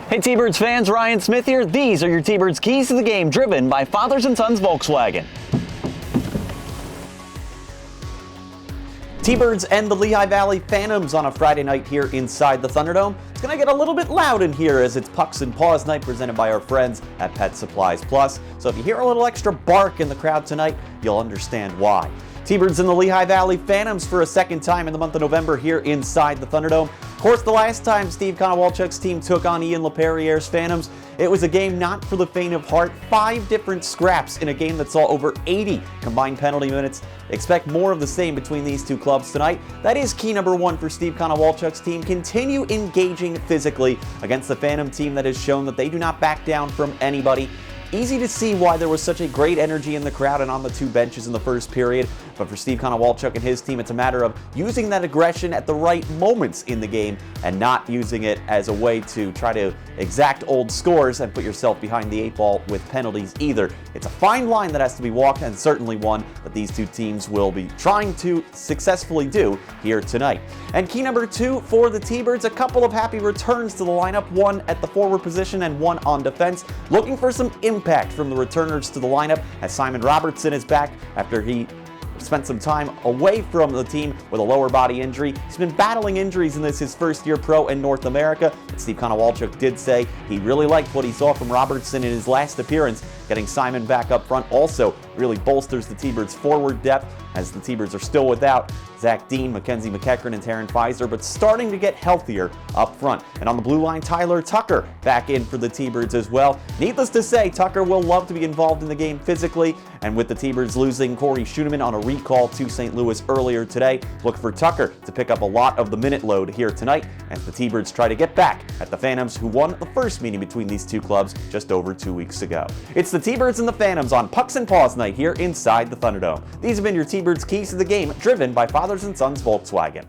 Hey T-Birds fans, Ryan Smith here. These are your T-Birds keys to the game, driven by Fathers Sons Volkswagen. T-Birds and the Lehigh Valley Phantoms on a Friday night here inside the Thunderdome. It's going to get a little bit loud in here as it's Pucks and Paws night presented by our friends at Pet Supplies Plus. So if you hear a little extra bark in the crowd tonight, you'll understand why. T-Birds and the Lehigh Valley Phantoms for a second time in the month of November here inside the Thunderdome. Of course, the last time Steve Konowalchuk's team took on Ian LaPerriere's Phantoms, it was a game not for the faint of heart. 5 different scraps in a game that saw over 80 combined penalty minutes. Expect more of the same between these two clubs tonight. That is key number 1 for Steve Konowalchuk's team. Continue engaging physically against the Phantom team that has shown that they do not back down from anybody. Easy to see why there was such a great energy in the crowd and on the 2 benches in the first period. But for Steve Konowalchuk and his team, it's a matter of using that aggression at the right moments in the game and not using it as a way to try to exact old scores and put yourself behind the 8 ball with penalties either. It's a fine line that has to be walked, and certainly one that these two teams will be trying to successfully do here tonight. And key number 2 for the T-Birds, a couple of happy returns to the lineup, one at the forward position and one on defense. Looking for some impact from the returners to the lineup as Simon Robertson is back after he spent some time away from the team with a lower body injury. He's been battling injuries in his first year pro in North America. And Steve Konowalchuk did say he really liked what he saw from Robertson in his last appearance. Getting Simon back up front also really bolsters the T-Birds' forward depth, as the T-Birds are still without Zach Dean, Mackenzie McEachran, and Taryn Pfizer, but starting to get healthier up front. And on the blue line, Tyler Tucker back in for the T-Birds as well. Needless to say, Tucker will love to be involved in the game physically, and with the T-Birds losing Corey Schoeneman on a recall to St. Louis earlier today, look for Tucker to pick up a lot of the minute load here tonight as the T-Birds try to get back at the Phantoms, who won the first meeting between these two clubs just over 2 weeks ago. It's the T-Birds and the Phantoms on Pucks and Paws night here inside the Thunderdome. These have been your T-Birds keys to the game, driven by Fathers Sons Volkswagen.